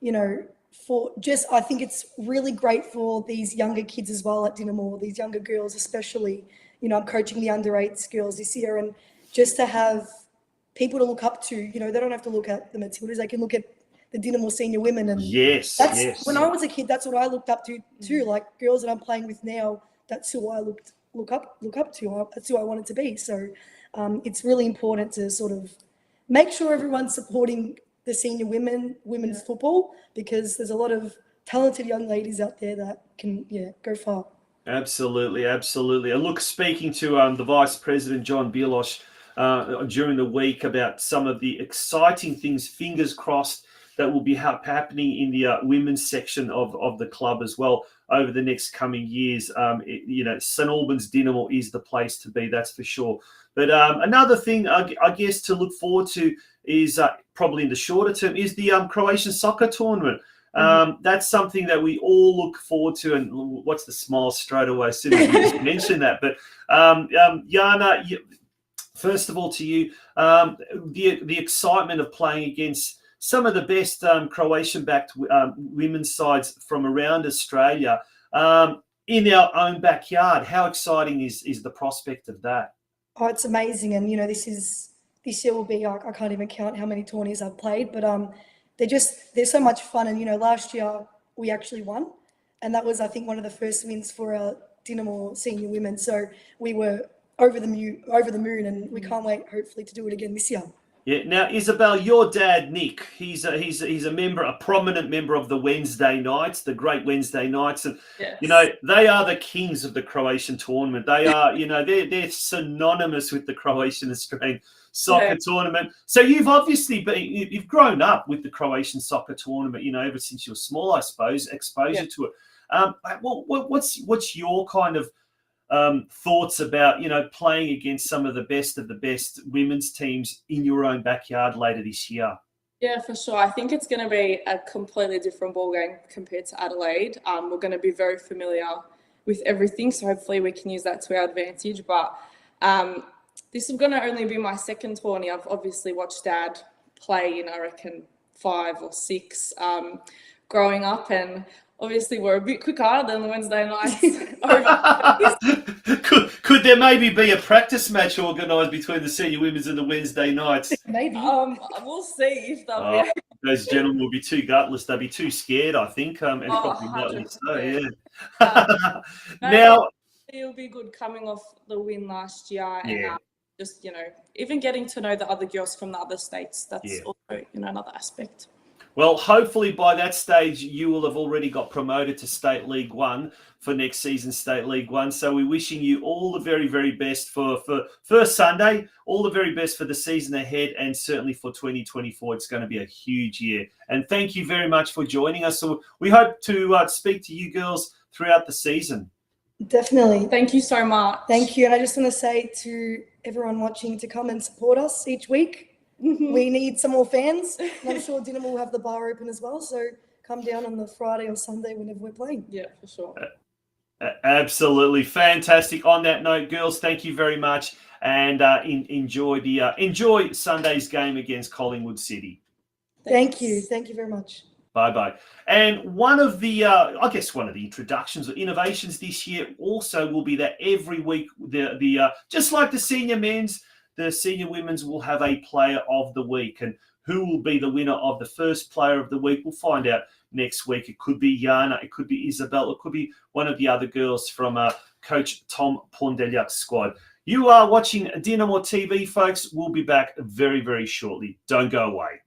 I think it's really great for these younger kids as well at Dinamo, these younger girls especially. I'm coaching the under-8s girls this year, and just to have people to look up to, they don't have to look at the Matildas, they can look at the Dinamo senior women. And when I was a kid, that's what I looked up to too. Like girls that I'm playing with now, that's who I look up to. That's who I wanted to be. So it's really important to sort of make sure everyone's supporting the senior women's football, because there's a lot of talented young ladies out there that can go far. Absolutely. And look, speaking to the Vice President, John Bielosh, during the week about some of the exciting things, fingers crossed, that will be happening in the women's section of the club as well over the next coming years. St Albans Dinamo is the place to be, that's for sure. But another thing, I guess, to look forward to is probably in the shorter term is the Croatian soccer tournament. That's something that we all look forward to. And what's the smile straight away as soon as you just mentioned that? But Jana, first of all to you, the excitement of playing against some of the best Croatian-backed women's sides from around Australia in our own backyard. How exciting is the prospect of that? Oh, it's amazing. And, this year will be, I can't even count how many tourneys I've played, but they're so much fun. And, last year we actually won. And that was, I think, one of the first wins for our Dinamo senior women. So we were over the moon, and we can't wait, hopefully, to do it again this year. Yeah. Now, Isabelle, your dad, Nick, he's a member, a prominent member of the Wednesday nights, the Great Wednesday Nights, and yes. They are the kings of the Croatian tournament. They are, they're synonymous with the Croatian Australian soccer tournament. So you've obviously you've grown up with the Croatian soccer tournament, ever since you were small, I suppose, exposure to it. What's your kind of thoughts about playing against some of the best women's teams in your own backyard later this year? Yeah, for sure. I think it's going to be a completely different ball game compared to Adelaide. We're going to be very familiar with everything, so hopefully we can use that to our advantage. But this is going to only be my second tourney. I've obviously watched Dad play in, I reckon, 5 or 6 growing up, and obviously we're a bit quicker than the Wednesday nights. Could there maybe be a practice match organised between the senior women's and the Wednesday nights? Maybe. We'll see if they'll be. Those gentlemen will be too gutless. They'll be too scared, I think, and probably rightly so. Yeah. Now it'll be good coming off the win last year, and just even getting to know the other girls from the other states. That's also another aspect. Well, hopefully by that stage, you will have already got promoted to State League 1 for next season's State League 1. So we're wishing you all the very, very best for first Sunday, all the very best for the season ahead, and certainly for 2024. It's going to be a huge year. And thank you very much for joining us. So we hope to speak to you girls throughout the season. Definitely. Thank you so much. Thank you. And I just want to say to everyone watching to come and support us each week. We need some more fans. And I'm sure Dinamo will have the bar open as well. So come down on the Friday or Sunday whenever we're playing. Yeah, for sure. Absolutely fantastic. On that note, girls, thank you very much, and enjoy Sunday's game against Collingwood City. Thank you very much. Bye. And one of the introductions or innovations this year also will be that every week, just like the senior men's, the senior women's will have a player of the week, and who will be the winner of the first player of the week? We'll find out next week. It could be Jana, it could be Isabelle, it could be one of the other girls from Coach Tom Pondeliak's squad. You are watching Dinamo TV, folks. We'll be back very, very shortly. Don't go away.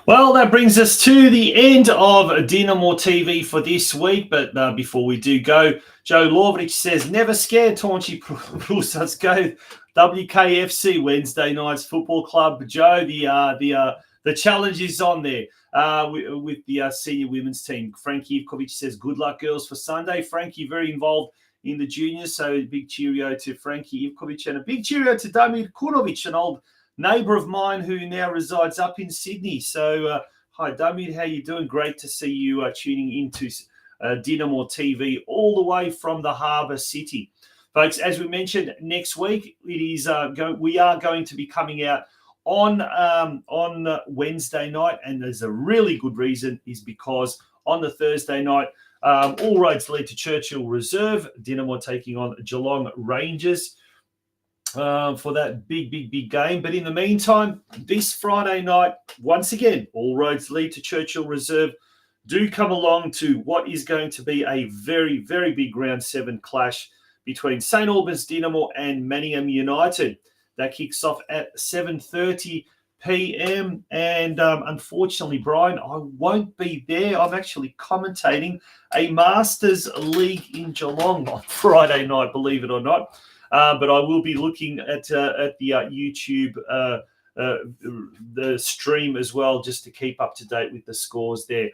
Well, that brings us to the end of Dinamo TV for this week. But before we do go, Joe Lorvich says, never scared, Taunchy Prusas go WKFC Wednesday Nights Football Club. Joe, the challenge is on there with the senior women's team. Frankie Ivkovic says, good luck, girls, for Sunday. Frankie, very involved in the juniors, so big cheerio to Frankie Ivkovic, and a big cheerio to Damir Kunovic, an old neighbour of mine who now resides up in Sydney. So, hi, Damir, how you doing? Great to see you tuning into Dinamo TV all the way from the Harbour City. Folks, as we mentioned, next week we are going to be coming out on Wednesday night, and there's a really good reason, is because on the Thursday night, all roads lead to Churchill Reserve. Dinamo taking on Geelong Rangers for that big game. But in the meantime, this Friday night, once again, all roads lead to Churchill Reserve. Do come along to what is going to be a very, very big Round 7 clash between St Albans Dinamo and Manningham United. That kicks off at 7:30 p.m. And unfortunately, Brian, I won't be there. I'm actually commentating a Masters League in Geelong on Friday night, believe it or not. But I will be looking at the YouTube the stream as well, just to keep up to date with the scores there.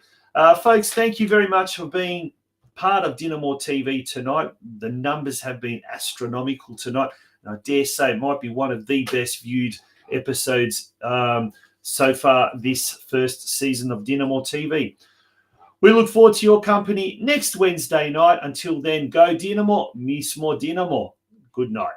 Folks, thank you very much for being part of Dinamo TV tonight. The numbers have been astronomical tonight. And I dare say it might be one of the best viewed episodes so far this first season of Dinamo TV. We look forward to your company next Wednesday night. Until then, go Dinamo, mismo Dinamo. Good night.